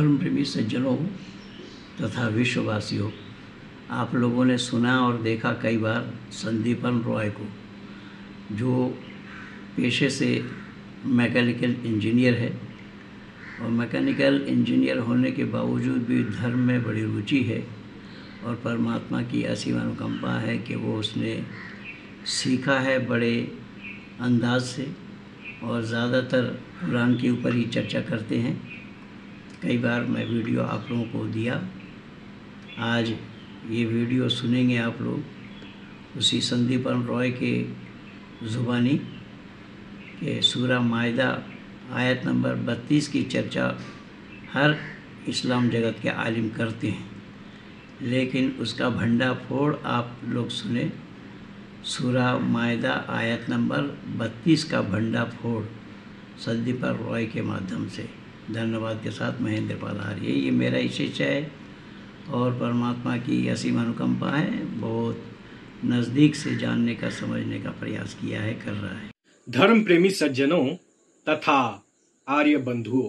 धर्म प्रेमी सज्जनों तथा विश्ववासियों, आप लोगों ने सुना और देखा कई बार संदीपन रॉय को, जो पेशे से मैकेनिकल इंजीनियर है और मैकेनिकल इंजीनियर होने के बावजूद भी धर्म में बड़ी रुचि है और परमात्मा की ऐसी अनुकंपा है कि वो उसने सीखा है बड़े अंदाज से और ज़्यादातर कुरान के ऊपर ही चर्चा करते हैं। कई बार मैं वीडियो आप लोगों को दिया, आज ये वीडियो सुनेंगे आप लोग उसी संदीपन रॉय के ज़ुबानी के सूरा मायदा आयत नंबर 32 की चर्चा हर इस्लाम जगत के आलिम करते हैं, लेकिन उसका भंडा फोड़ आप लोग सुने। सूरा मायदा आयत नंबर 32 का भंडा फोड़ संदीपन रॉय के माध्यम से। धन्यवाद के साथ महेंद्र पाल आर्य। ये मेरा ही शिष्य है और परमात्मा की असीम अनुकंपा है, बहुत नज़दीक से जानने का समझने का प्रयास किया है, कर रहा है। धर्म प्रेमी सज्जनों तथा आर्य बंधुओं,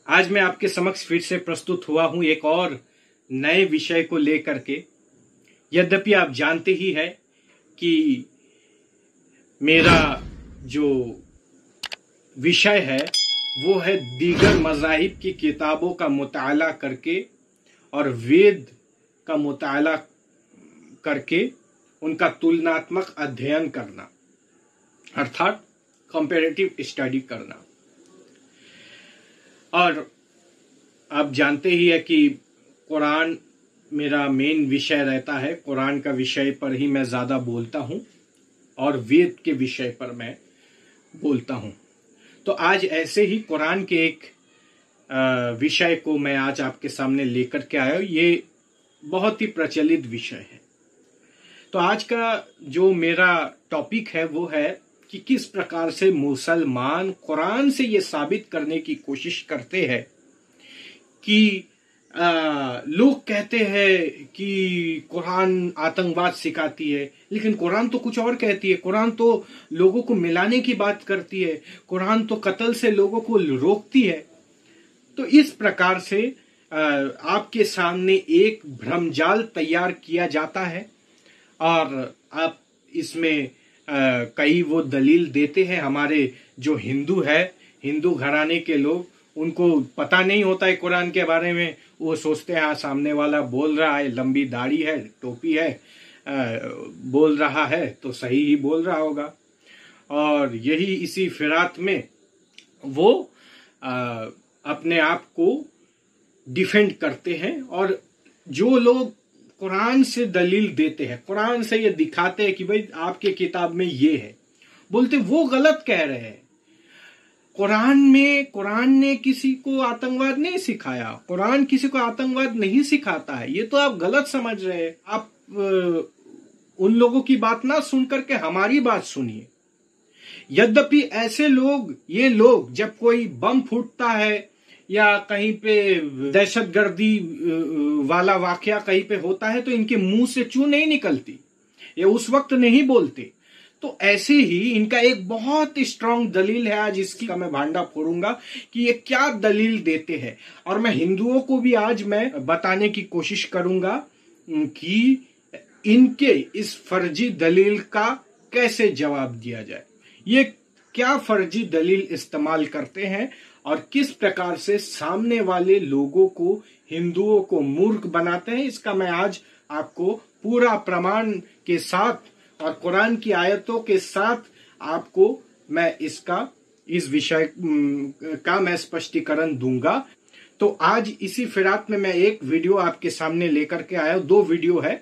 आज मैं आपके समक्ष फिर से प्रस्तुत हुआ हूं एक और नए विषय को लेकर के। यद्यपि आप जानते ही हैं कि मेरा जो विषय है वो है दीगर मज़ाहिब की किताबों का मुताला करके और वेद का मुताला करके उनका तुलनात्मक अध्ययन करना, अर्थात कंपैरेटिव स्टडी करना। और आप जानते ही है कि कुरान मेरा मेन विषय रहता है, कुरान का विषय पर ही मैं ज़्यादा बोलता हूँ और वेद के विषय पर मैं बोलता हूँ। तो आज ऐसे ही कुरान के एक विषय को मैं आज आपके सामने लेकर के आया हूँ। ये बहुत ही प्रचलित विषय है। तो आज का जो मेरा टॉपिक है वो है कि किस प्रकार से मुसलमान कुरान से ये साबित करने की कोशिश करते हैं कि लोग कहते हैं कि कुरान आतंकवाद सिखाती है, लेकिन कुरान तो कुछ और कहती है। कुरान तो लोगों को मिलाने की बात करती है, कुरान तो कत्ल से लोगों को रोकती है। तो इस प्रकार से आपके सामने एक भ्रमजाल तैयार किया जाता है और आप इसमें कई वो दलील देते हैं। हमारे जो हिंदू है, हिंदू घराने के लोग, उनको पता नहीं होता है कुरान के बारे में। वो सोचते हैं सामने वाला बोल रहा है, लंबी दाढ़ी है, टोपी है, बोल रहा है तो सही ही बोल रहा होगा। और यही इसी फिरात में वो अपने आप को डिफेंड करते हैं। और जो लोग कुरान से दलील देते हैं, कुरान से ये दिखाते हैं कि भाई आपके किताब में ये है, बोलते वो गलत कह रहे हैं। कुरान ने किसी को आतंकवाद नहीं सिखाया, कुरान किसी को आतंकवाद नहीं सिखाता है, ये तो आप गलत समझ रहे हैं। आप उन लोगों की बात ना सुन करके हमारी बात सुनिए। यद्यपि ऐसे लोग, ये लोग जब कोई बम फूटता है या कहीं पे दहशतगर्दी वाला वाकया कहीं पे होता है तो इनके मुंह से चू नहीं निकलती, ये उस वक्त नहीं बोलते। तो ऐसे ही इनका एक बहुत स्ट्रांग दलील है, आज इसकी मैं भांडा फोड़ूंगा कि ये क्या दलील देते हैं। और मैं हिंदुओं को भी आज मैं बताने की कोशिश करूंगा कि इनके इस फर्जी दलील का कैसे जवाब दिया जाए। ये क्या फर्जी दलील इस्तेमाल करते हैं और किस प्रकार से सामने वाले लोगों को, हिंदुओं को मूर्ख बनाते हैं, इसका मैं आज आपको पूरा प्रमाण के साथ और कुरान की आयतों के साथ आपको मैं इस विषय का मैं स्पष्टीकरण दूंगा। तो आज इसी फिरात में मैं एक वीडियो आपके सामने लेकर के आया हूं। दो वीडियो है।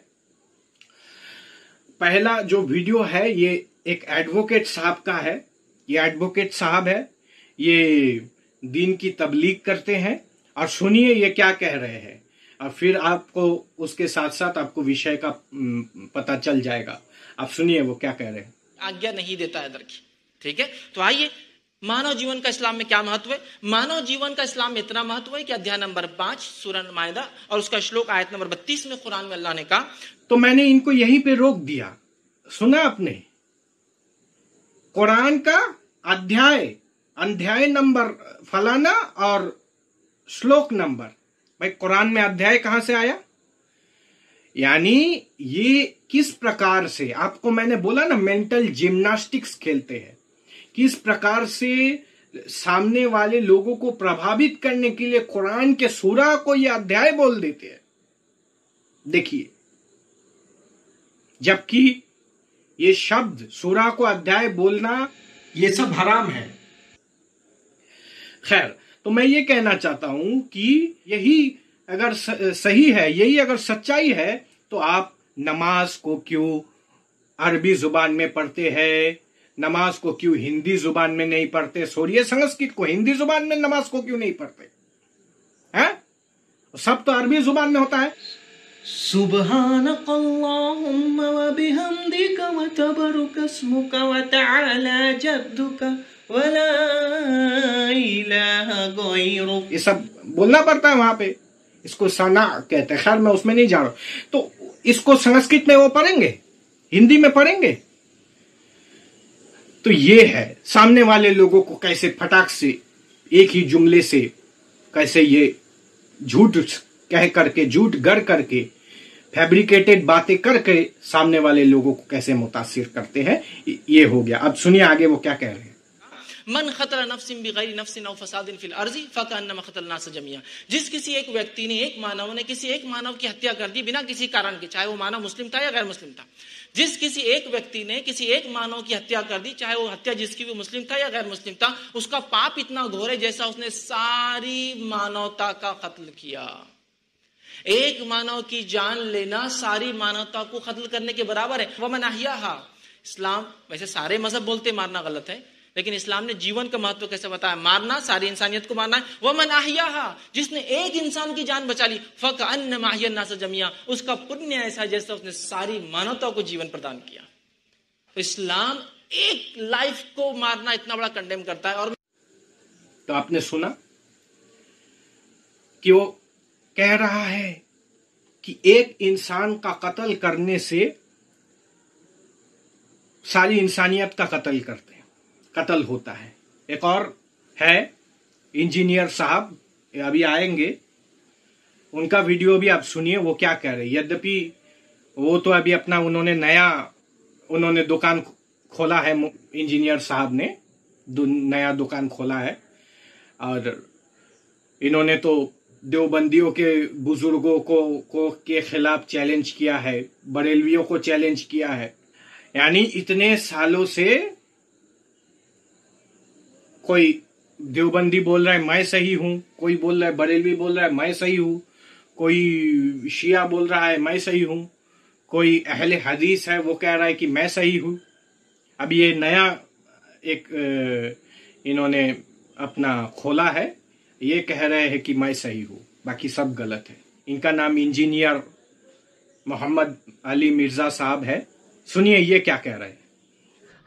पहला जो वीडियो है ये एक एडवोकेट साहब का है। ये एडवोकेट साहब है, ये दीन की तबलीग करते हैं और सुनिए ये क्या कह रहे हैं और फिर आपको उसके साथ साथ आपको विषय का पता चल जाएगा। आप सुनिए वो क्या कह रहे हैं। आज्ञा नहीं देता है दर की, ठीक है। तो आइए, मानव जीवन का इस्लाम में क्या महत्व है। मानव जीवन का इस्लाम में इतना महत्व है कि अध्याय नंबर 5 सूरह मायदा और उसका श्लोक आयत नंबर 32 में कुरान में अल्लाह ने कहा। तो मैंने इनको यहीं पे रोक दिया। सुना आपने, कुरान का अध्याय नंबर फलाना और श्लोक नंबर, भाई कुरान में अध्याय कहां से आया? यानी ये किस प्रकार से, आपको मैंने बोला ना मेंटल जिम्नास्टिक्स खेलते हैं, किस प्रकार से सामने वाले लोगों को प्रभावित करने के लिए कुरान के सूरा को ये अध्याय बोल देते हैं। देखिए, जबकि ये शब्द सूरा को अध्याय बोलना ये सब हराम है। खैर, तो मैं ये कहना चाहता हूं कि यही अगर सही है, यही अगर सच्चाई है, तो आप नमाज को क्यों अरबी जुबान में पढ़ते हैं? नमाज को क्यों हिंदी जुबान में नहीं पढ़ते? सोरिये संस्कृत को हिंदी जुबान में नमाज को क्यों नहीं पढ़ते हैं? सब तो अरबी जुबान में होता है। सुब्हानकल्लाहुम्मा व बिहम्दिका व तबरुकस्मुका व तआला जद्दुका व ला इलाहा गैरुक, ये सब बोलना पड़ता है वहां पे। इसको सना कहते हैं। खैर, मैं उसमें नहीं जा रहा हूं। तो इसको संस्कृत में वो पढ़ेंगे, हिंदी में पढ़ेंगे। तो ये है सामने वाले लोगों को कैसे फटाक से एक ही जुमले से कैसे ये झूठ कह करके, झूठ गढ़ करके, फैब्रिकेटेड बातें करके सामने वाले लोगों को कैसे मुतासिर करते हैं। ये हो गया। अब सुनिए आगे वो क्या कह रहे हैं। मन खतरा नफ्सिन बिगैरि नफ्सिन औ फसादिन फिल अर्ज़ि फकअन्नमा क़तल नास जमिया। जिस किसी एक व्यक्ति ने, एक मानव ने किसी एक मानव की हत्या कर दी बिना किसी कारण के, चाहे वो मानव मुस्लिम था या गैर मुस्लिम था, जिस किसी एक व्यक्ति ने किसी एक मानव की हत्या कर दी, चाहे वो हत्या जिसकी भी मुस्लिम था या गैर मुस्लिम था, उसका पाप इतना घोर है जैसा उसने सारी मानवता का कत्ल किया। एक मानव की जान लेना सारी मानवता को कत्ल करने के बराबर है। वमन अहयाहा, इस्लाम, वैसे सारे मजहब बोलते मारना गलत है, लेकिन इस्लाम ने जीवन का महत्व कैसे बताया? मारना, सारी इंसानियत को मारना है। वमन अहयाहा, जिसने एक इंसान की जान बचा ली, फकअन्नमा अहयन नास जमिया, उसका पुण्य ऐसा जैसा उसने सारी मानवता को जीवन प्रदान किया। तो इस्लाम एक लाइफ को मारना इतना बड़ा कंडेम करता है। और तो आपने सुना कि वो कह रहा है कि एक इंसान का कत्ल करने से सारी इंसानियत का कत्ल करते हैं, कत्ल होता है। एक और है इंजीनियर साहब, अभी आएंगे, उनका वीडियो भी आप सुनिए वो क्या कह रहे हैं। यद्यपि वो तो अभी अपना उन्होंने दुकान खोला है, इंजीनियर साहब ने नया दुकान खोला है, और इन्होंने तो देवबंदियों के बुजुर्गों को के खिलाफ चैलेंज किया है, बरेलवियों को चैलेंज किया है। यानी इतने सालों से कोई देवबंदी बोल रहा है मैं सही हूं, कोई बोल रहा है बरेलवी बोल रहा है मैं सही हूं, कोई शिया बोल रहा है मैं सही हूं, कोई अहले हदीस है वो कह रहा है कि मैं सही हूं। अब ये नया एक इन्होंने अपना खोला है, ये कह रहे हैं कि मैं सही हूं, बाकी सब गलत है। इनका नाम इंजीनियर मोहम्मद अली मिर्जा साहब है। सुनिए ये क्या कह रहे हैं।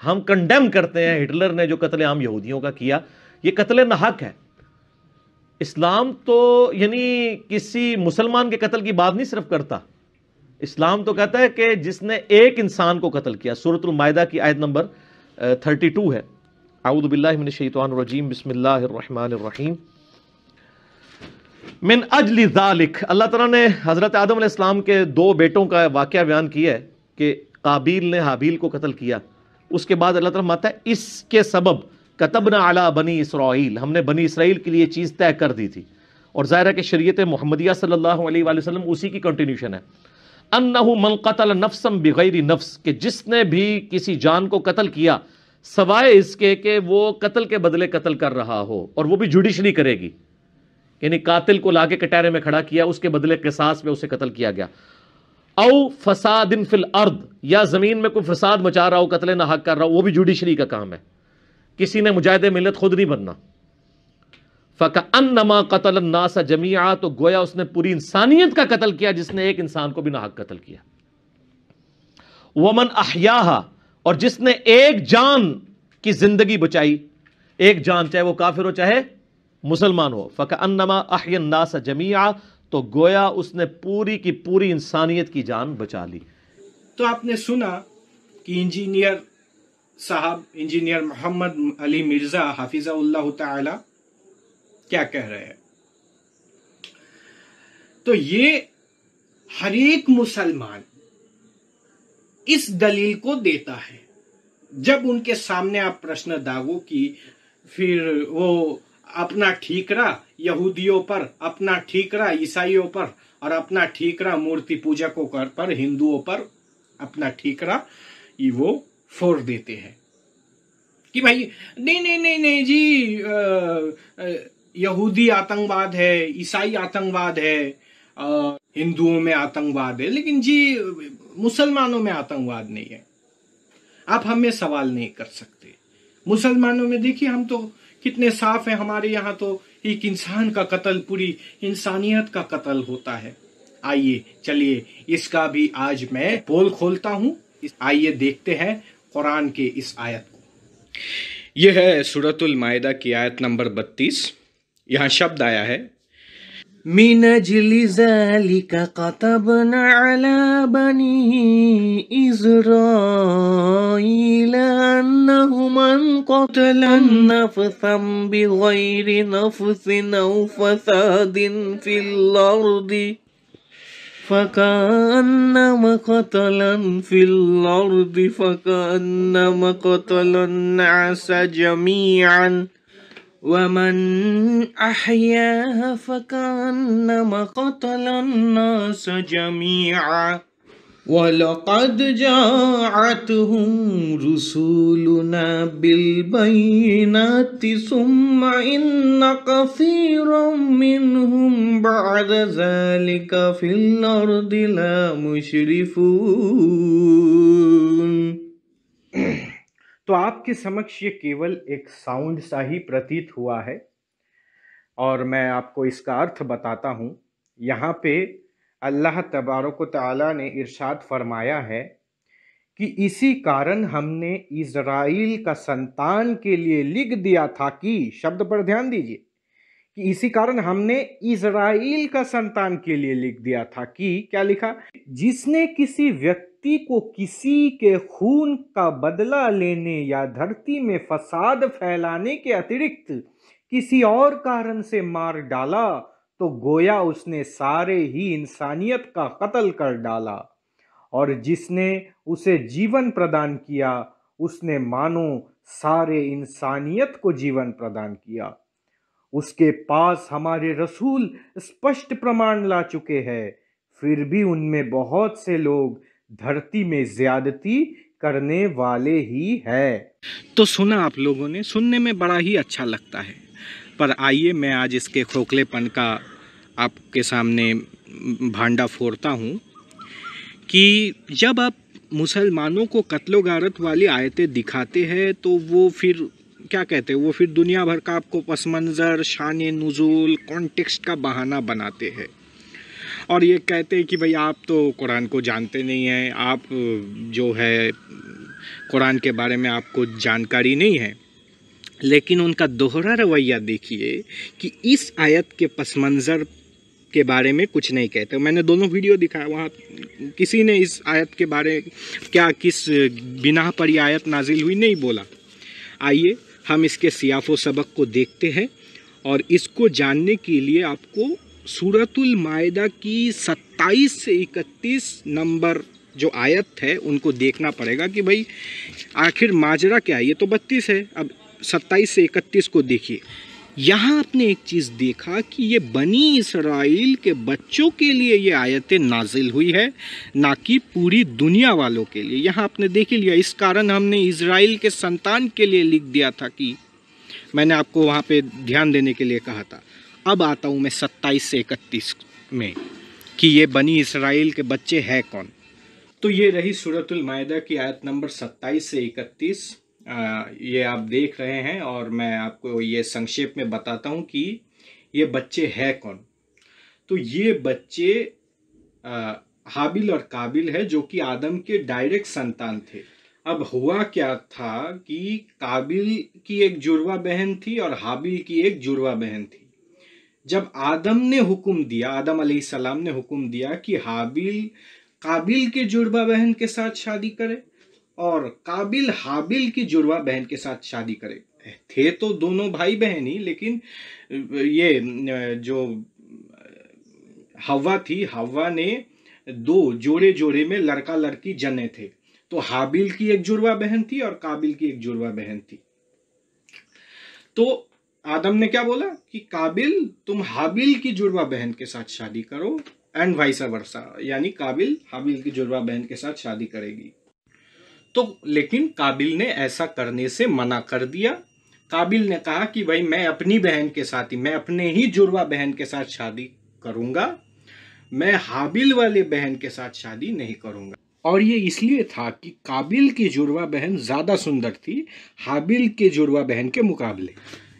हम कंडेम करते हैं हिटलर ने जो कत्लेआम यहूदियों का किया, ये कत्ले नाहक है। इस्लाम तो यानी किसी मुसलमान के कत्ल की बात नहीं सिर्फ करता, इस्लाम तो कहता है कि जिसने एक इंसान को कत्ल किया। सूरतुल माइदा की आयत नंबर 32 है। आऊज़ु बिल्लाहि मिनश शैतानिर रजीम, बिस्मिल्लाहिर रहमानिर रहीम। मिन अजलि ज़ालिक, अल्लाह ताला ने हज़रत आदम अलैहिस्सलाम के दो बेटों का वाक़या बयान किया है कि काबील ने हाबील को कत्ल किया। उसके बाद अल्लाह ताला मानता है इसके सबब कतबना अला बनी इसराइल, हमने बनी इसराइल के लिए चीज़ तय कर दी थी। और ज़ाहिर है कि शरीयत मुहम्मदिया सल्लल्लाहु अलैहि वसल्लम उसी की कंटिन्यूशन है। अन्नहु मन क़तल नफ्सन बिगैरि नफ्स, कि जिसने भी किसी जान को कत्ल किया सवाए इसके कि वो कत्ल के बदले कत्ल कर रहा हो, और वो भी जुडिशरी करेगी, यानी कातिल को लाके कटहरे में खड़ा किया, उसके बदले किसास में उसे कत्ल किया गया। औ फसादिन फिल अर्द, या जमीन में कोई फसाद मचा रहा हो, कत्ले ना हक कर रहा हो, वो भी जुडिशरी का काम है। किसी ने मुजाहिदे मिल्लत खुद नहीं बनना। फकअन्नमा क़तल अन्नास जमीआ, तो गोया उसने पूरी इंसानियत का कत्ल किया जिसने एक इंसान को भी ना हक कत्ल किया। वमन अहयाहा, और जिसने एक जान की जिंदगी बचाई, एक जान चाहे वो काफिर हो चाहे मुसलमान हो, फकअन्नमा अहयन नास जमीआ, तो गोया उसने पूरी की पूरी इंसानियत की जान बचा ली। तो आपने सुना कि इंजीनियर साहब, इंजीनियर मोहम्मद अली मिर्जा हाफिज़हुल्लाह ताला क्या कह रहे हैं। तो ये हर एक मुसलमान इस दलील को देता है। जब उनके सामने आप प्रश्न दागो कि फिर वो अपना ठीकरा यहूदियों पर, अपना ठीकरा ईसाइयों पर और अपना ठीकरा मूर्ति पूजकों पर, हिंदुओं पर अपना ठीकरा वो फोड़ देते हैं कि भाई नहीं नहीं नहीं नहीं जी, यहूदी आतंकवाद है, ईसाई आतंकवाद है, हिंदुओं में आतंकवाद है, लेकिन जी मुसलमानों में आतंकवाद नहीं है। आप हमें सवाल नहीं कर सकते। मुसलमानों में देखिए हम तो कितने साफ है, हमारे यहाँ तो एक इंसान का कत्ल, पूरी इंसानियत का कत्ल होता है। आइए चलिए इसका भी आज मैं पोल खोलता हूं। आइए देखते हैं कुरान के इस आयत को। यह है सूरतुल माइदा की आयत नंबर 32। यहाँ शब्द आया है, मिन अजलि ज़ालिका कतबना अला बनी इज़राईल अन्नहु मन क़तला नफ़्सन बिग़ैरि नफ़्सिन औ फ़सादिन फ़िल अर्दि फ़कअन्नमा क़तला अन्नास जमीअन वमन अहयाहा फ़कअन्नमा क़तला अन्नास जमीअा वलक़द जाअतहुम रुसूलुना बिलबय्यिनाति सुम्मा इन्न कसीरम मिनहुम बअद ज़ालिका फ़िल अर्दि ला मुश्रिफून। तो आपके समक्ष ये केवल एक साउंड सा ही प्रतीत हुआ है और मैं आपको इसका अर्थ बताता हूँ। यहाँ पे अल्लाह तबारक व तआला ने इरशाद फरमाया है कि इसी कारण हमने इज़राइल का संतान के लिए लिख दिया था कि, शब्द पर ध्यान दीजिए कि इसी कारण हमने इज़राइल का संतान के लिए लिख दिया था कि, क्या लिखा, जिसने किसी व्यक्ति को किसी के खून का बदला लेने या धरती में फसाद फैलाने के अतिरिक्त किसी और कारण से मार डाला तो गोया उसने सारे ही इंसानियत का कत्ल कर डाला, और जिसने उसे जीवन प्रदान किया उसने मानो सारे इंसानियत को जीवन प्रदान किया। उसके पास हमारे रसूल स्पष्ट प्रमाण ला चुके हैं, फिर भी उनमें बहुत से लोग धरती में ज्यादती करने वाले ही है। तो सुना आप लोगों ने, सुनने में बड़ा ही अच्छा लगता है, पर आइए मैं आज इसके खोखलेपन का आपके सामने भांडा फोड़ता हूँ कि जब आप मुसलमानों को कत्लो गारत वाली आयतें दिखाते हैं तो वो फिर क्या कहते हैं, वो फिर दुनिया भर का आपको पस मंज़र, शान नुज़ूल, कॉन्टेक्स्ट का बहाना बनाते हैं और ये कहते हैं कि भाई आप तो कुरान को जानते नहीं हैं, आप जो है कुरान के बारे में आपको जानकारी नहीं है। लेकिन उनका दोहरा रवैया देखिए कि इस आयत के पस मंज़र के बारे में कुछ नहीं कहते। मैंने दोनों वीडियो दिखाया, वहाँ किसी ने इस आयत के बारे क्या किस बिना पर यह आयत नाजिल हुई नहीं बोला। आइए हम इसके सियाफ़ो सबक को देखते हैं और इसको जानने के लिए आपको सूरतुल माइदा की 27 से 31 नंबर जो आयत है उनको देखना पड़ेगा कि भाई आखिर माजरा क्या है। ये तो 32 है, अब 27 से 31 को देखिए। यहाँ आपने एक चीज़ देखा कि ये बनी इसराइल के बच्चों के लिए ये आयतें नाजिल हुई है, ना कि पूरी दुनिया वालों के लिए। यहाँ आपने देख लिया, इस कारण हमने इज़राइल के संतान के लिए लिख दिया था कि, मैंने आपको वहाँ पे ध्यान देने के लिए कहा था। अब आता हूँ मैं 27 से 31 में कि ये बनी इसराइल के बच्चे हैं कौन। तो ये रही सूरतुल माइदा की आयत नंबर 27 से 31। ये आप देख रहे हैं और मैं आपको ये संक्षेप में बताता हूँ कि ये बच्चे हैं कौन। तो ये बच्चे हाबिल और काबिल है जो कि आदम के डायरेक्ट संतान थे। अब हुआ क्या था कि काबिल की एक जुड़वा बहन थी और हाबिल की एक जुड़वा बहन थी। जब आदम ने हुक्म दिया, आदम अलैहिस्सलाम ने हुक्म दिया कि हाबिल काबिल के जुड़वा बहन के साथ शादी करे और काबिल हाबिल की जुड़वा बहन के साथ शादी करे। थे तो दोनों भाई बहन ही, लेकिन ये जो हव्वा थी, हव्वा ने 2 जोड़े जोड़े में लड़का लड़की जने थे। तो हाबिल की एक जुड़वा बहन थी और काबिल की एक जुड़वा बहन थी। तो आदम ने क्या बोला कि काबिल तुम हाबिल की जुड़वा बहन के साथ शादी करो, एंड वाइस वर्सा, यानी काबिल हाबिल की जुड़वा बहन के साथ शादी करेगी। तो लेकिन काबिल ने ऐसा करने से मना कर दिया। काबिल ने कहा कि भाई मैं अपनी बहन के साथ ही, मैं अपने ही जुड़वा बहन के साथ शादी करूंगा, मैं हाबिल वाले बहन के साथ शादी नहीं करूंगा। और ये इसलिए था कि काबिल की जुड़वा बहन ज्यादा सुंदर थी हाबिल के जुड़वा बहन के मुकाबले।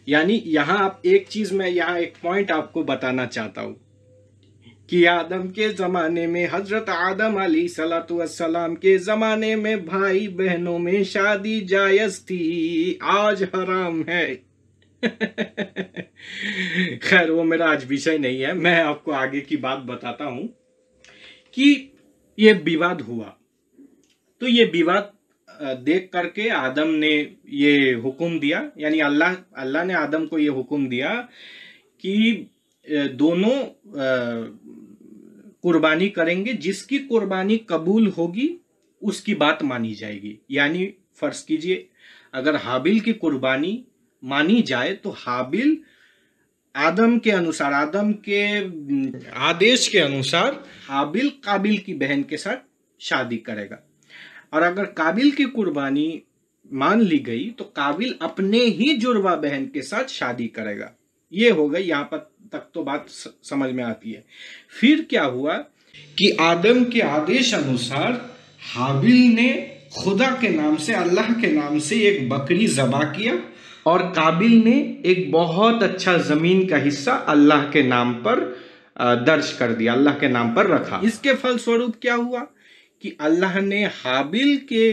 यानी यहाँ आप एक चीज, मैं यहाँ एक पॉइंट आपको बताना चाहता हूं कि आदम के ज़माने में, हज़रत आदम अलैहिस्सलातु वस्सलाम के ज़माने में भाई बहनों में शादी जायज़ थी, आज हराम है। खैर वो मेरा आज विषय नहीं है, मैं आपको आगे की बात बताता हूं कि ये विवाद हुआ। तो ये विवाद देख करके आदम ने ये हुक्म दिया, यानी अल्लाह ने आदम को ये हुक्म दिया कि दोनों कुर्बानी करेंगे, जिसकी कुर्बानी कबूल होगी उसकी बात मानी जाएगी। यानी फर्ज कीजिए अगर हाबिल की कुर्बानी मानी जाए तो हाबिल आदम के अनुसार, आदम के आदेश के अनुसार हाबिल काबिल की बहन के साथ शादी करेगा। और अगर काबिल की कुर्बानी मान ली गई तो काबिल अपने ही जुड़वा बहन के साथ शादी करेगा। ये हो गई, यहाँ पर तक तो बात समझ में आती है। फिर क्या हुआ कि आदम के आदेश अनुसार हाबिल ने खुदा के नाम से, अल्लाह के नाम से एक बकरी ज़बा किया और काबिल ने एक बहुत अच्छा ज़मीन का हिस्सा अल्लाह के नाम पर दर्ज कर दिया, अल्लाह के नाम पर रखा। इसके फलस्वरूप क्या हुआ कि अल्लाह ने हाबिल के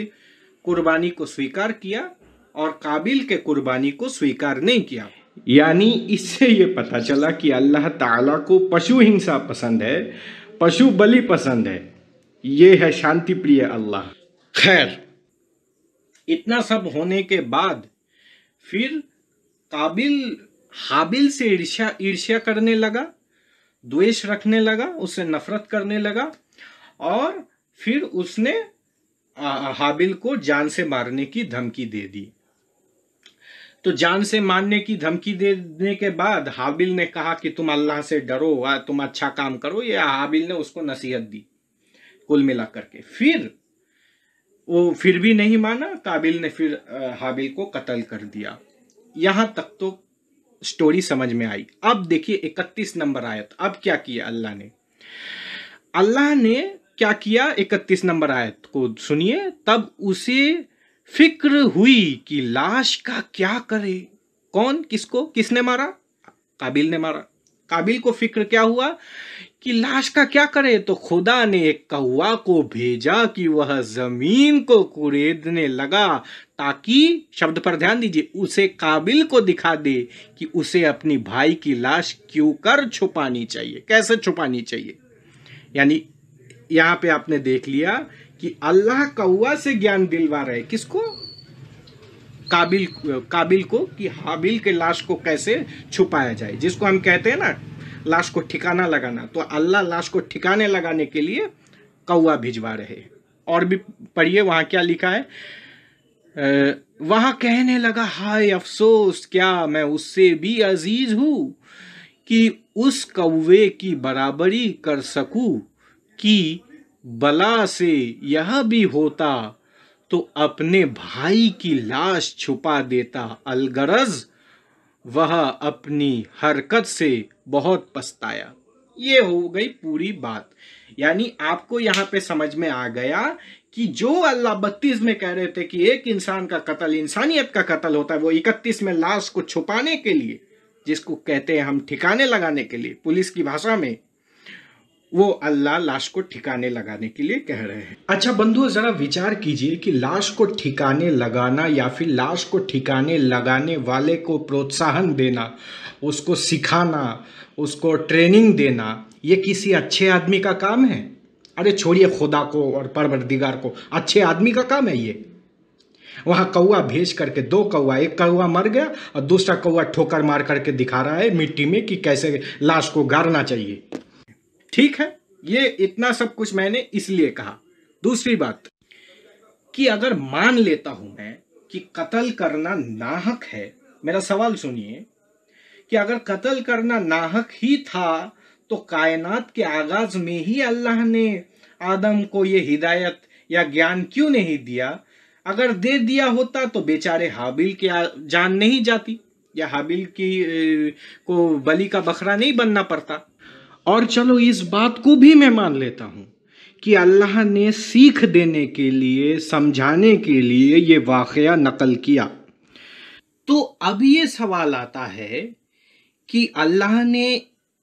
कुर्बानी को स्वीकार किया और काबिल के कुर्बानी को स्वीकार नहीं किया। यानी इससे ये पता चला कि अल्लाह ताला को पशु हिंसा पसंद है, पशु बलि पसंद है। ये है शांति प्रिय अल्लाह। खैर, इतना सब होने के बाद फिर काबिल हाबिल से ईर्ष्या करने लगा, द्वेष रखने लगा, उससे नफरत करने लगा और फिर उसने हाबिल को जान से मारने की धमकी दे दी। तो जान से मारने की धमकी देने के बाद हाबिल ने कहा कि तुम अल्लाह से डरो, तुम अच्छा काम करो। ये हाबिल ने उसको नसीहत दी कुल मिला करके। फिर वो फिर भी नहीं माना, काबिल ने फिर हाबिल को कत्ल कर दिया। यहां तक तो स्टोरी समझ में आई। अब देखिए 31 नंबर आयत। अब क्या किया अल्लाह ने क्या किया, 31 नंबर आयत को सुनिए। तब उसे फिक्र हुई कि लाश का क्या करे। कौन, किसने मारा? काबिल ने मारा। काबिल को फिक्र क्या हुआ कि लाश का क्या करे, तो खुदा ने एक कौवा को भेजा कि वह जमीन को कुरेदने लगा ताकि, शब्द पर ध्यान दीजिए, उसे काबिल को दिखा दे कि उसे अपनी भाई की लाश क्यों कर छुपानी चाहिए, कैसे छुपानी चाहिए। यानी यहां पे आपने देख लिया कि अल्लाह कौवा से ज्ञान दिलवा रहे, किसको? काबिल को, कि हाबिल के लाश को कैसे छुपाया जाए, जिसको हम कहते हैं ना लाश को ठिकाना लगाना। तो अल्लाह लाश को ठिकाने लगाने के लिए कौवा भिजवा रहे। और भी पढ़िए वहां क्या लिखा है। वहां कहने लगा, हाय अफसोस, क्या मैं उससे भी अजीज हूं कि उस कौवे की बराबरी कर सकूं, कि बला से यह भी होता तो अपने भाई की लाश छुपा देता, अलगरज वह अपनी हरकत से बहुत पछताया। ये हो गई पूरी बात। यानी आपको यहां पे समझ में आ गया कि जो अल्लाह 32 में कह रहे थे कि एक इंसान का कत्ल इंसानियत का कत्ल होता है, वो 31 में लाश को छुपाने के लिए, जिसको कहते हैं हम ठिकाने लगाने के लिए पुलिस की भाषा में, वो अल्लाह लाश को ठिकाने लगाने के लिए कह रहे हैं। अच्छा बंधुओं, जरा विचार कीजिए कि लाश को ठिकाने लगाना या फिर लाश को ठिकाने लगाने वाले को प्रोत्साहन देना, उसको सिखाना, उसको ट्रेनिंग देना, ये किसी अच्छे आदमी का काम है? अरे छोड़िए खुदा को और परवरदिगार को, अच्छे आदमी का काम है ये। वहां कौवा भेज करके 2 कौवा, एक कौवा मर गया और दूसरा कौवा ठोकर मार करके दिखा रहा है मिट्टी में कि कैसे लाश को गाड़ना चाहिए। ठीक है, ये इतना सब कुछ मैंने इसलिए कहा। दूसरी बात कि अगर मान लेता हूं मैं कि कत्ल करना नाहक है, मेरा सवाल सुनिए, कि अगर कत्ल करना नाहक ही था तो कायनात के आगाज में ही अल्लाह ने आदम को ये हिदायत या ज्ञान क्यों नहीं दिया? अगर दे दिया होता तो बेचारे हाबिल की जान नहीं जाती, या हाबिल की को बलि का बकरा नहीं बनना पड़ता। और चलो इस बात को भी मैं मान लेता हूं कि अल्लाह ने सीख देने के लिए, समझाने के लिए ये वाकया नकल किया। तो अब ये सवाल आता है कि अल्लाह ने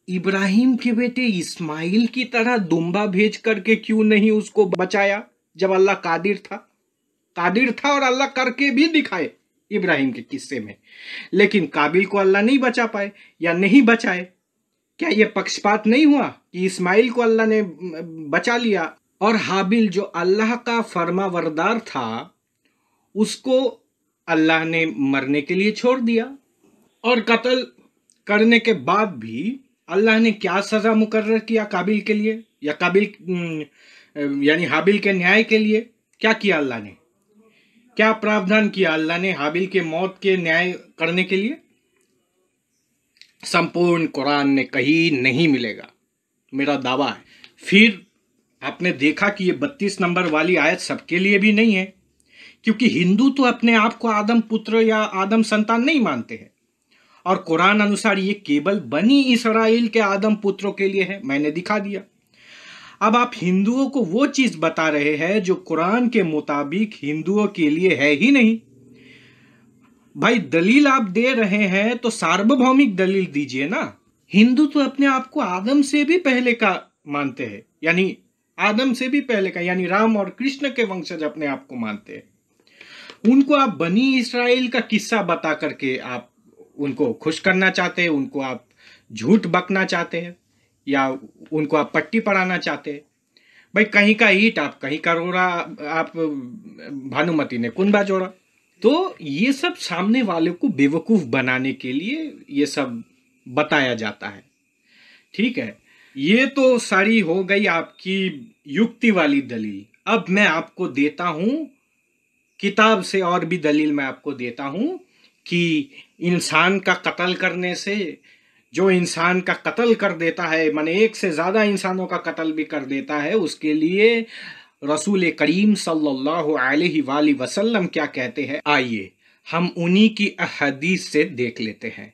इब्राहिम के बेटे इस्माइल की तरह दुम्बा भेज करके क्यों नहीं उसको बचाया, जब अल्लाह कादिर था और अल्लाह करके भी दिखाए इब्राहिम के किस्से में। लेकिन काबिल को अल्लाह नहीं बचा पाए या नहीं बचाए। क्या ये पक्षपात नहीं हुआ कि इस्माइल को अल्लाह ने बचा लिया और हाबिल जो अल्लाह का फरमाबरदार था उसको अल्लाह ने मरने के लिए छोड़ दिया? और कत्ल करने के बाद भी अल्लाह ने क्या सजा मुकर्रर किया काबिल के लिए, या काबिल यानी हाबिल के न्याय के लिए? क्या किया अल्लाह ने? क्या प्रावधान किया अल्लाह ने हाबिल के मौत के न्याय करने के लिए? संपूर्ण कुरान में कहीं नहीं मिलेगा, मेरा दावा है। फिर आपने देखा कि ये 32 नंबर वाली आयत सबके लिए भी नहीं है, क्योंकि हिंदू तो अपने आप को आदम पुत्र या आदम संतान नहीं मानते हैं, और कुरान अनुसार ये केवल बनी इसराइल के आदम पुत्रों के लिए है। मैंने दिखा दिया। अब आप हिंदुओं को वो चीज बता रहे हैं जो कुरान के मुताबिक हिंदुओं के लिए है ही नहीं। भाई दलील आप दे रहे हैं तो सार्वभौमिक दलील दीजिए ना। हिंदू तो अपने आप को आदम से भी पहले का मानते हैं, यानी आदम से भी पहले का, यानी राम और कृष्ण के वंशज अपने आप को मानते हैं। उनको आप बनी इसराइल का किस्सा बता करके आप उनको खुश करना चाहते हैं, उनको आप झूठ बकना चाहते हैं, या उनको आप पट्टी पढ़ाना चाहते हैं। भाई कहीं का ईंट आप कहीं का रोड़ा, आप भानुमति ने कुंभा जोड़ा। तो ये सब सामने वाले को बेवकूफ बनाने के लिए ये सब बताया जाता है। ठीक है, ये तो सारी हो गई आपकी युक्ति वाली दलील। अब मैं आपको देता हूं किताब से और भी दलील मैं आपको देता हूं कि इंसान का कत्ल करने से, जो इंसान का कत्ल कर देता है, माने एक से ज्यादा इंसानों का कत्ल भी कर देता है, उसके लिए रसूल करीम सल्लल्लाहु अलैहि वसल्लम क्या कहते हैं, आइए हम उन्हीं की अहादीस से देख लेते हैं।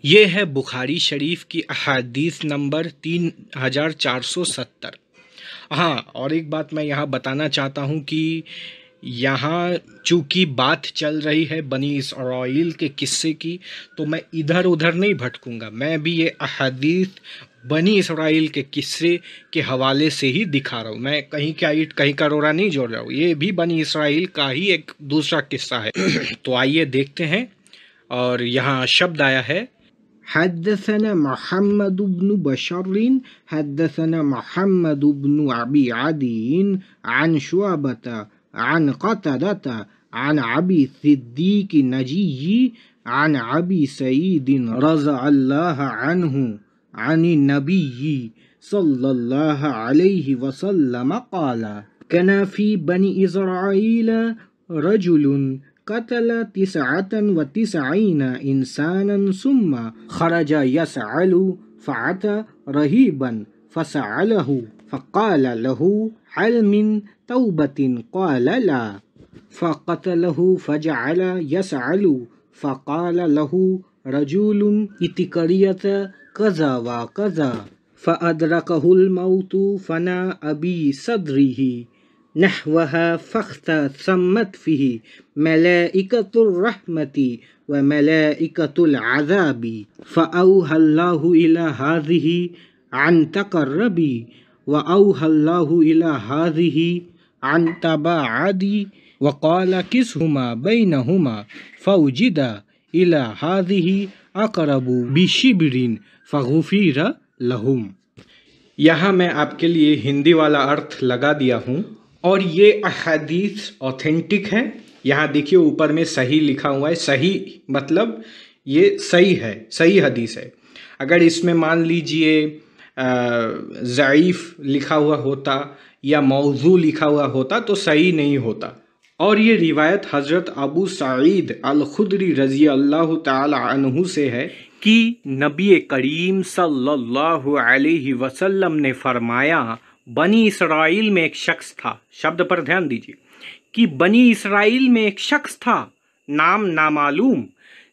ये है बुखारी शरीफ की अहादीस नंबर 3470। हाँ, और एक बात मैं यहाँ बताना चाहता हूँ कि यहाँ चूँकि बात चल रही है बनी इसराइल के किस्से की, तो मैं इधर उधर नहीं भटकूंगा। मैं भी ये अहादीस बनी इसराइल के किस्से के हवाले से ही दिखा रहा हूँ। मैं कहीं का ईंट कहीं का रोड़ा नहीं जोड़ रहा हूँ, ये भी बनी इसराइल का ही एक दूसरा किस्सा है। तो आइए देखते हैं। और यहाँ शब्द आया है, हद्दसना मुहम्मद इब्न बशर हद्दसना मुहम्मद इब्न अबी आदीन अन शुअबता अन क़तादा अन अबी सिद्दीक़ नजी अन अबी सईद रज़ियल्लाहु अन्हु अन नबी सल्लल्लाहु अलैहि वसल्लम क़ाल कना फ़ी बनी इस्राईल रजुलुन क़तल 99 इंसानन सुम्मा खरज यसअलु फ़अता रहीबन फ़सअलहु फ़क़ाल लहु हल मिन तौबतिन क़ाल ला फ़क़तलहु फ़जअल यसअलु फ़क़ाल लहु रजुलुन इति क़रियत कज़ा व कज़ा फ़अदरकहुल मौतु फ़ना अबी सद्रिही नहवहा फ़ख्तसम्मत फ़ीही मलाइकतुर रहमति व मलाइकतुल अज़ाबी फ़अौहल्लाहु इला हाज़िही अन तक़र्रबी व औहल्लाहु इला हाज़िही अन तबाअदी व क़ाल किसहुमा बैनहुमा फ़उजिदा इला हाज़िही अक़रबु बिशिब्रिन फ़ग़ुफ़िर लहुम। यहाँ मैं आपके लिए हिंदी वाला अर्थ लगा दिया हूँ, और ये अहादीस ऑथेंटिक है। यहाँ देखिए ऊपर में सही लिखा हुआ है। सही मतलब ये सही है, सही हदीस है। अगर इसमें मान लीजिए ज़ईफ़ लिखा हुआ होता या मौजू लिखा हुआ होता तो सही नहीं होता। और ये रिवायत हज़रत अबू सईद अल खुदरी रज़ी अल्लाह ताला अन्हु से है कि नबी करीम सल्लल्लाहु अलैहि वसल्लम ने फरमाया, बनी इसराइल में एक शख्स था, शब्द पर ध्यान दीजिए, कि बनी इसराइल में एक शख्स था, नाम नामालूम,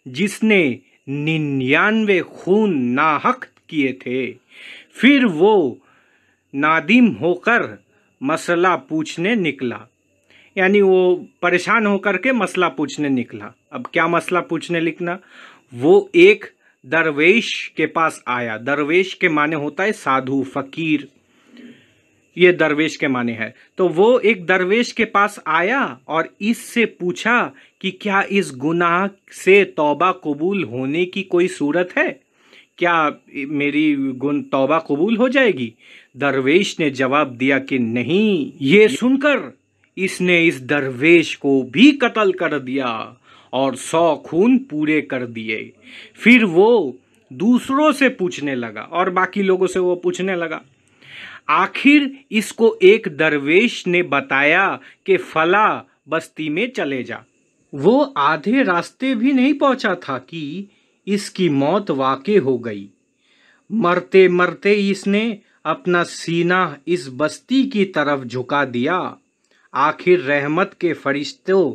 जिसने 99 खून नाहक किए थे। फिर वो नादिम होकर मसला पूछने निकला, यानी वो परेशान होकर के मसला पूछने निकला। अब क्या मसला पूछने निकला? वो एक दरवेश के पास आया। दरवेश के माने होता है साधु, फकीर, ये दरवेश के माने है। तो वो एक दरवेश के पास आया और इससे पूछा कि क्या इस गुनाह से तौबा कबूल होने की कोई सूरत है? क्या मेरी तौबा कबूल हो जाएगी? दरवेश ने जवाब दिया कि नहीं। ये सुनकर इसने इस दरवेश को भी कत्ल कर दिया और 100 खून पूरे कर दिए। फिर वो दूसरों से पूछने लगा और बाकी लोगों से वो पूछने लगा। आखिर इसको एक दरवेश ने बताया कि फला बस्ती में चले जा। वो आधे रास्ते भी नहीं पहुंचा था कि इसकी मौत वाक़ई हो गई। मरते मरते इसने अपना सीना इस बस्ती की तरफ झुका दिया। आखिर रहमत के फरिश्तों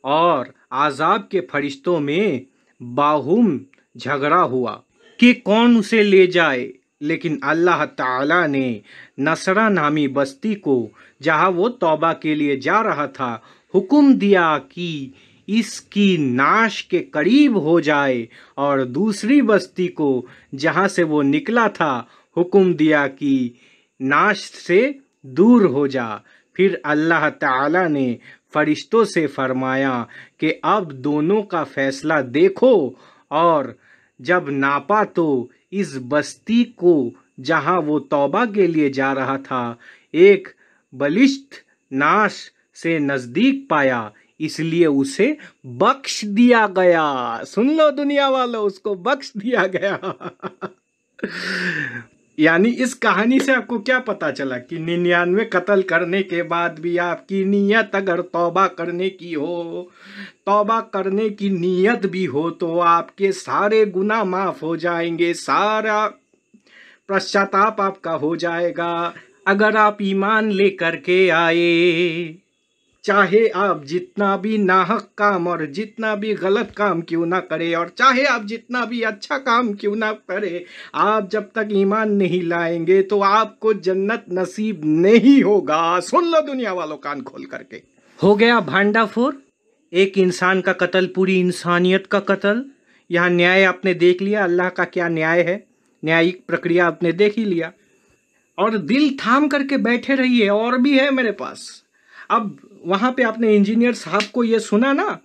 और आज़ाब के फरिश्तों में बाहुम झगड़ा हुआ कि कौन उसे ले जाए, लेकिन अल्लाह ताला ने नसरा नामी बस्ती को, जहाँ वो तौबा के लिए जा रहा था, हुक्म दिया कि इसकी नाश के करीब हो जाए, और दूसरी बस्ती को जहाँ से वो निकला था हुक्म दिया कि नाश से दूर हो जा। फिर अल्लाह ताला ने फरिश्तों से फरमाया कि अब दोनों का फैसला देखो, और जब नापा तो इस बस्ती को जहाँ वो तौबा के लिए जा रहा था एक बलिष्ठ नाश से नज़दीक पाया, इसलिए उसे बख्श दिया गया। सुन लो दुनिया वालों, उसको बख्श दिया गया। यानी इस कहानी से आपको क्या पता चला कि 99 कत्ल करने के बाद भी आपकी नीयत अगर तौबा करने की हो, तौबा करने की नीयत भी हो, तो आपके सारे गुनाह माफ़ हो जाएंगे, सारा पश्चाताप आपका हो जाएगा। अगर आप ईमान लेकर के आए, चाहे आप जितना भी नाहक काम और जितना भी गलत काम क्यों ना करे, और चाहे आप जितना भी अच्छा काम क्यों ना करे, आप जब तक ईमान नहीं लाएंगे तो आपको जन्नत नसीब नहीं होगा। सुन लो दुनिया वालों, कान खोल करके। हो गया भांडाफोड़, एक इंसान का कत्ल, पूरी इंसानियत का कत्ल। यहाँ न्याय आपने देख लिया, अल्लाह का क्या न्याय है, न्यायिक प्रक्रिया आपने देख ही लिया। और दिल थाम करके बैठे रहिए, और भी है मेरे पास। अब वहाँ पे आपने इंजीनियर साहब को ये सुना ना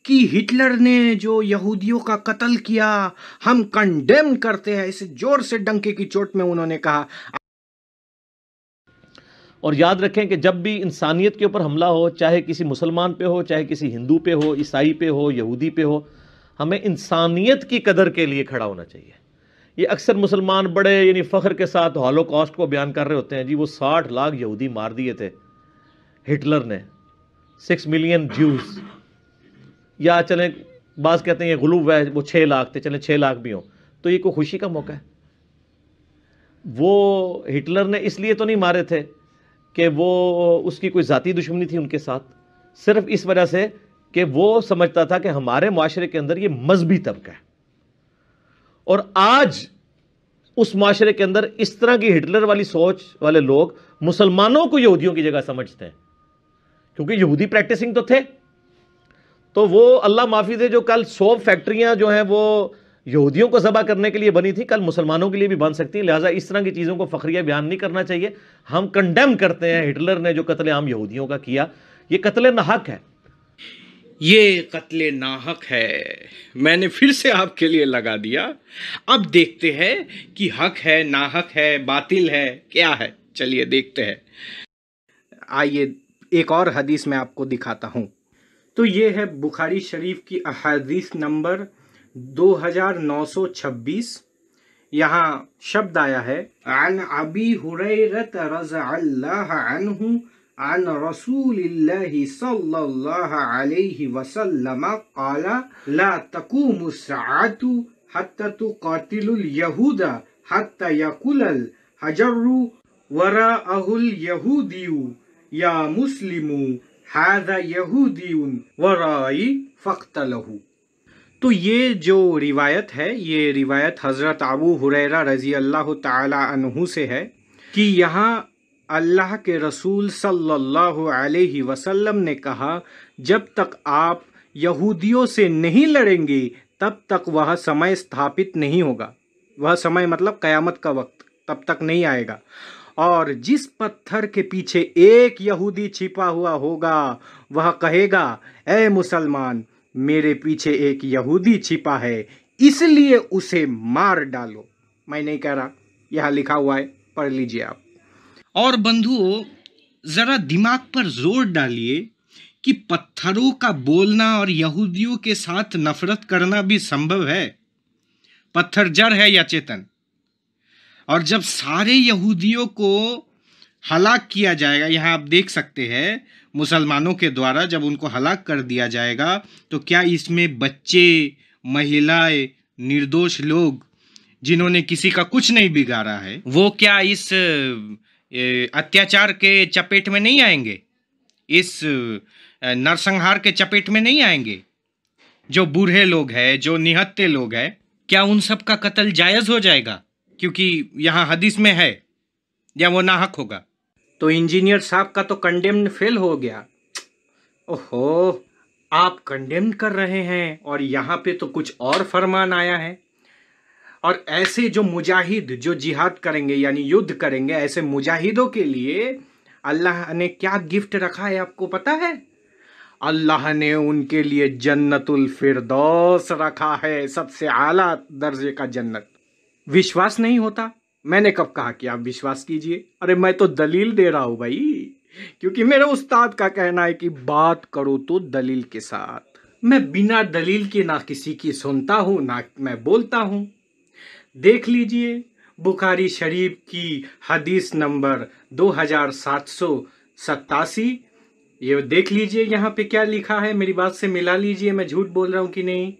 कि हिटलर ने जो यहूदियों का कत्ल किया, हम कंडेम करते हैं, इसे जोर से डंके की चोट में उन्होंने कहा। और याद रखें कि जब भी इंसानियत के ऊपर हमला हो, चाहे किसी मुसलमान पे हो, चाहे किसी हिंदू पे हो, ईसाई पे हो, यहूदी पे हो, हमें इंसानियत की कदर के लिए खड़ा होना चाहिए। ये अक्सर मुसलमान बड़े यानी फ़ख्र के साथ हॉलोकॉस्ट को बयान कर रहे होते हैं, जी वो 60 लाख यहूदी मार दिए थे हिटलर ने, 6 मिलियन ज्यूज़, या चलें बाज़ कहते हैं ये गुलूब है, वो 6 लाख थे, चलें 6 लाख भी हों, तो ये कोई खुशी का मौका है? वो हिटलर ने इसलिए तो नहीं मारे थे कि वो उसकी कोई ज़ाती दुश्मनी थी उनके साथ, सिर्फ इस वजह से कि वो समझता था कि हमारे माशरे के अंदर ये मजहबी तबका है। और आज उस माशरे के अंदर इस तरह की हिटलर वाली सोच वाले लोग मुसलमानों को यहूदियों की जगह समझते हैं, क्योंकि यहूदी प्रैक्टिसिंग तो थे। तो वो अल्लाह माफी दे, जो कल 100 फैक्ट्रियां जो हैं वो यहूदियों को ज़बह करने के लिए बनी थी, कल मुसलमानों के लिए भी बन सकती हैं। लिहाजा इस तरह की चीज़ों को फखरिया बयान नहीं करना चाहिए। हम कंडेम करते हैं हिटलर ने जो कत्ले आम यहूदियों का किया, ये कत्ले नाहक है, ये कत्ले नाहक है। मैंने फिर से आपके लिए लगा दिया। अब देखते हैं कि हक है, नाहक है, बातिल है, क्या है। चलिए देखते हैं। आइए एक और हदीस मैं आपको दिखाता हूँ। तो ये है बुखारी शरीफ की अहादीस नंबर 2926। यहाँ शब्द आया है अन अबी हुरैरत रज़अल्लाहु अन्हु अन रसूलिल्लाहि सल्लल्लाहु अलैहि वसल्लम क़ाला ला तक़ूमु स्साअतु हत्ता तुक़ातिलुल यहूदा हत्ता यक़ुलल हजरु वराअहुल यहूदियु या मुस्लिमु हाज़ा यहूदियुन वराई फ़क़्तलहु। तो ये जो रिवायत है, ये रिवायत हज़रत अबू हुरैरा रज़ी अल्लाह ताला अन्हु से है कि यहाँ अल्लाह के रसूल सल्लल्लाहु अलैहि वसल्लम ने कहा, जब तक आप यहूदियों से नहीं लड़ेंगे तब तक वह समय स्थापित नहीं होगा। वह समय मतलब क़यामत का वक्त तब तक नहीं आएगा। और जिस पत्थर के पीछे एक यहूदी छिपा हुआ होगा वह कहेगा, ए मुसलमान, मेरे पीछे एक यहूदी छिपा है, इसलिए उसे मार डालो। मैं नहीं कह रहा, यहाँ लिखा हुआ है, पढ़ लीजिए आप। और बंधुओं, जरा दिमाग पर जोर डालिए कि पत्थरों का बोलना और यहूदियों के साथ नफरत करना भी संभव है। पत्थर जड़ है या चेतन? और जब सारे यहूदियों को हलाक किया जाएगा, यहाँ आप देख सकते हैं, मुसलमानों के द्वारा जब उनको हलाक कर दिया जाएगा तो क्या इसमें बच्चे, महिलाएं, निर्दोष लोग जिन्होंने किसी का कुछ नहीं बिगाड़ा है, वो क्या इस अत्याचार के चपेट में नहीं आएंगे? इस नरसंहार के चपेट में नहीं आएंगे? जो बूढ़े लोग हैं, जो निहत्ते लोग हैं, क्या उन सब का कत्ल जायज़ हो जाएगा क्योंकि यहाँ हदीस में है, या वो नाहक होगा? तो इंजीनियर साहब का तो कंडेम्ड फेल हो गया। ओहो, आप कंडेम कर रहे हैं और यहाँ पे तो कुछ और फरमान आया है। और ऐसे जो मुजाहिद जो जिहाद करेंगे यानी युद्ध करेंगे, ऐसे मुजाहिदों के लिए अल्लाह ने क्या गिफ्ट रखा है आपको पता है? अल्लाह ने उनके लिए जन्नतुल फिरदौस रखा है, सबसे आला दर्जे का जन्नत। विश्वास नहीं होता? मैंने कब कहा कि आप विश्वास कीजिए? अरे मैं तो दलील दे रहा हूं भाई, क्योंकि मेरे उस्ताद का कहना है कि बात करो तो दलील के साथ। मैं बिना दलील के ना किसी की सुनता हूं ना मैं बोलता हूं। देख लीजिए बुखारी शरीफ की हदीस नंबर 2787, ये देख लीजिए यहाँ पे क्या लिखा है, मेरी बात से मिला लीजिए, मैं झूठ बोल रहा हूँ कि नहीं।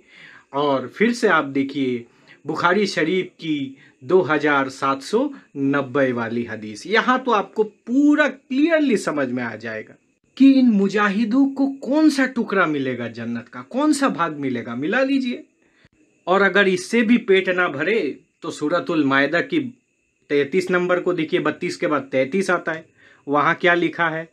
और फिर से आप देखिए बुखारी शरीफ की 2790 वाली हदीस। यहाँ तो आपको पूरा क्लियरली समझ में आ जाएगा कि इन मुजाहिदों को कौन सा टुकड़ा मिलेगा जन्नत का, कौन सा भाग मिलेगा, मिला लीजिए। और अगर इससे भी पेट ना भरे तो सूरतुल मायदा की 33 नंबर को देखिए, 32 के बाद 33 आता है, वहाँ क्या लिखा है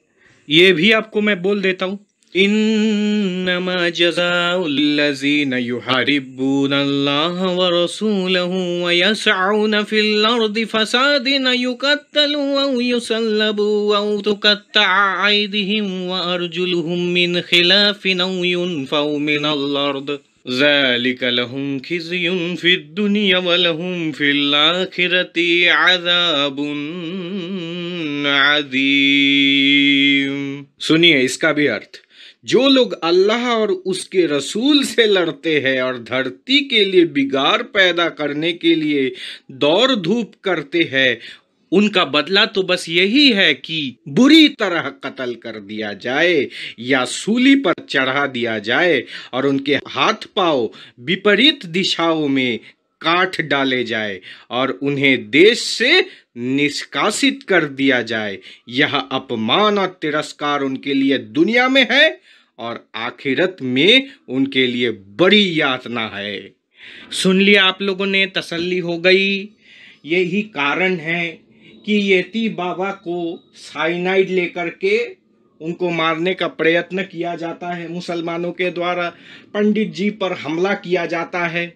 ये भी आपको मैं बोल देता हूँ। इन्नमा जज़ाउल्लज़ीना युहारिब्बूनल्लाह व रसूलहु व यसअऊना फिल अर्दि फसादिन युक़त्तलू औ युसल्लबू औ तुक़त्तअ अयदिहिम व अर्जुलुहुम मिन खिलाफिन औ युनफ़ऊ मिनल अर्द ज़ालिका लहुम खिज़्युन फ़िद दुनिया व लहुम फ़िल आखिरति अज़ाबुन अज़ीम। सुनिए इसका भी अर्थ। जो लोग अल्लाह और उसके रसूल से लड़ते हैं और धरती के लिए बिगाड़ पैदा करने के लिए दौड़ धूप करते हैं, उनका बदला तो बस यही है कि बुरी तरह कत्ल कर दिया जाए या सूली पर चढ़ा दिया जाए और उनके हाथ पांव विपरीत दिशाओं में काट डाले जाए और उन्हें देश से निष्कासित कर दिया जाए। यह अपमान और तिरस्कार उनके लिए दुनिया में है और आखिरत में उनके लिए बड़ी यातना है। सुन लिया आप लोगों ने, तसल्ली हो गई। यही कारण है कि येती बाबा को साइनाइड लेकर के उनको मारने का प्रयत्न किया जाता है, मुसलमानों के द्वारा पंडित जी पर हमला किया जाता है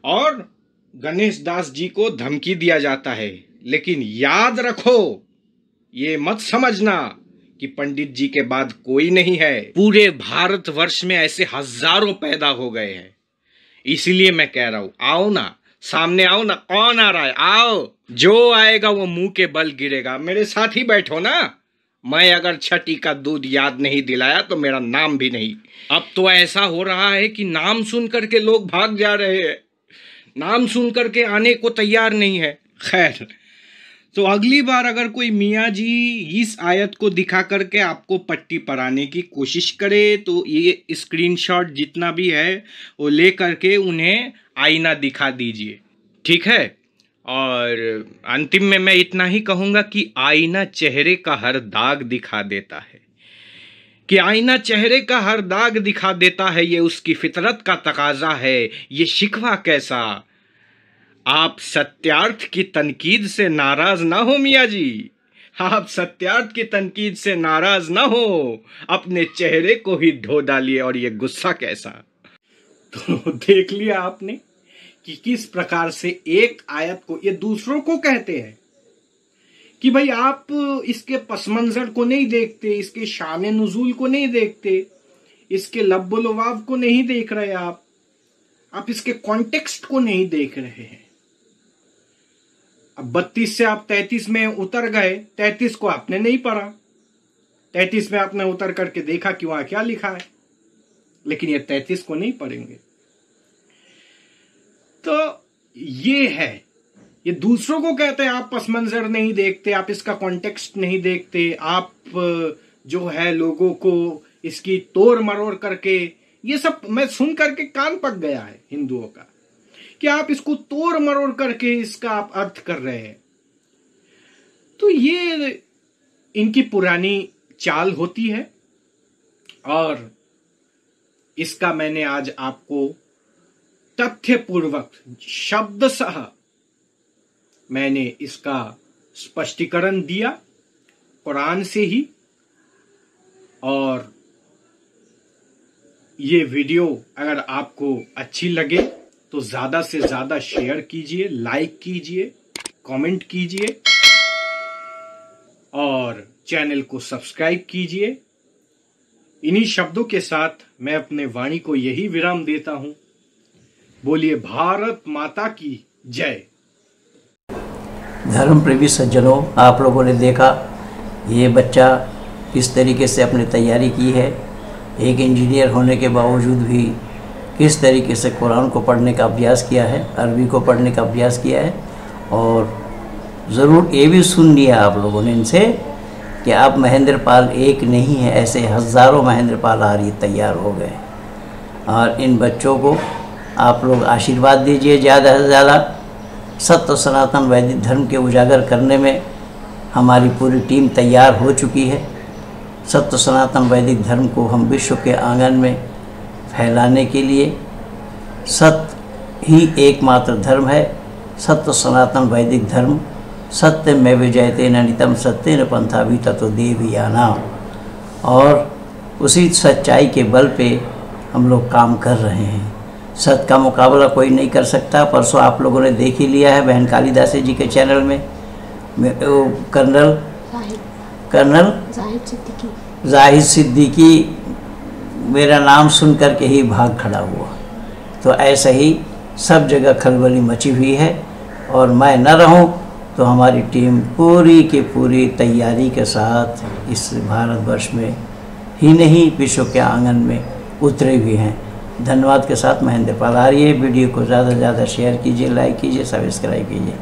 और गणेश दास जी को धमकी दिया जाता है। लेकिन याद रखो, ये मत समझना कि पंडित जी के बाद कोई नहीं है। पूरे भारतवर्ष में ऐसे हजारों पैदा हो गए हैं। इसीलिए मैं कह रहा हूं, आओ ना, सामने आओ ना। कौन आ रहा है? आओ, जो आएगा वो मुंह के बल गिरेगा। मेरे साथ ही बैठो ना। मैं अगर छठी का दूध याद नहीं दिलाया तो मेरा नाम भी नहीं। अब तो ऐसा हो रहा है कि नाम सुन करके लोग भाग जा रहे हैं। नाम सुन करके आने को तैयार नहीं है। खैर, तो अगली बार अगर कोई मियाँ जी इस आयत को दिखा करके आपको पट्टी पराने की कोशिश करे तो ये स्क्रीनशॉट जितना भी है वो ले करके उन्हें आईना दिखा दीजिए, ठीक है। और अंतिम में मैं इतना ही कहूँगा कि आईना चेहरे का हर दाग दिखा देता है, कि आईना चेहरे का हर दाग दिखा देता है, ये उसकी फितरत का तकाजा है, ये शिकवा कैसा। आप सत्यार्थ की तनकीद से नाराज ना हो मियाँ जी, आप सत्यार्थ की तनकीद से नाराज ना हो, अपने चेहरे को ही धो डालिए और ये गुस्सा कैसा। तो देख लिया आपने कि किस प्रकार से एक आयत को ये दूसरों को कहते हैं कि भाई आप इसके पस मंजर को नहीं देखते, इसके शान नुजूल को नहीं देखते, इसके लब्ब लुवाब को नहीं देख रहे, आप इसके कॉन्टेक्स्ट को नहीं देख रहे हैं। अब 32 से आप 33 में उतर गए, 33 को आपने नहीं पढ़ा, 33 में आपने उतर करके देखा कि वहां क्या लिखा है, लेकिन ये 33 को नहीं पढ़ेंगे। तो ये है, ये दूसरों को कहते हैं आप पस मंजर नहीं देखते, आप इसका कॉन्टेक्स्ट नहीं देखते, आप जो है लोगों को इसकी तोड़ मरोड़ करके, ये सब मैं सुन करके कान पक गया है हिंदुओं का कि आप इसको तोड़ मरोड़ करके इसका आप अर्थ कर रहे हैं। तो ये इनकी पुरानी चाल होती है और इसका मैंने आज आपको तथ्यपूर्वक शब्दशः मैंने इसका स्पष्टीकरण दिया कुरान से ही। और ये वीडियो अगर आपको अच्छी लगे तो ज्यादा से ज्यादा शेयर कीजिए, लाइक कीजिए, कमेंट कीजिए और चैनल को सब्सक्राइब कीजिए। इन्हीं शब्दों के साथ मैं अपने वाणी को यही विराम देता हूं। बोलिए भारत माता की जय। धर्म प्रेमी सज्जनों, आप लोगों ने देखा ये बच्चा किस तरीके से अपनी तैयारी की है, एक इंजीनियर होने के बावजूद भी किस तरीके से कुरान को पढ़ने का अभ्यास किया है, अरबी को पढ़ने का अभ्यास किया है। और ज़रूर ये भी सुन लिया आप लोगों ने इनसे कि आप महेंद्र पाल एक नहीं है, ऐसे हज़ारों महेंद्र पाल आर्य तैयार हो गए। और इन बच्चों को आप लोग आशीर्वाद दीजिए ज़्यादा से ज़्यादा। सत्य सनातन वैदिक धर्म के उजागर करने में हमारी पूरी टीम तैयार हो चुकी है। सत्य सनातन वैदिक धर्म को हम विश्व के आंगन में फैलाने के लिए, सत्य ही एकमात्र धर्म है, सत्य सनातन वैदिक धर्म, सत्य में विजयते नितम सत्य न पंथा भी तत्व देवयाना। और उसी सच्चाई के बल पे हम लोग काम कर रहे हैं। सत्य का मुकाबला कोई नहीं कर सकता। परसों आप लोगों ने देख ही लिया है बहन कालिदासी जी के चैनल में कर्नल जाहिद सिद्दीकी मेरा नाम सुन कर के ही भाग खड़ा हुआ। तो ऐसा ही सब जगह खलबली मची हुई है और मैं न रहूं तो हमारी टीम पूरी की पूरी तैयारी के साथ इस भारतवर्ष में ही नहीं विश्व के आंगन में उतरे हुए हैं। धन्यवाद के साथ महेंद्र पाल आर्य। वीडियो को ज़्यादा से ज़्यादा शेयर कीजिए, लाइक कीजिए, सब्सक्राइब कीजिए।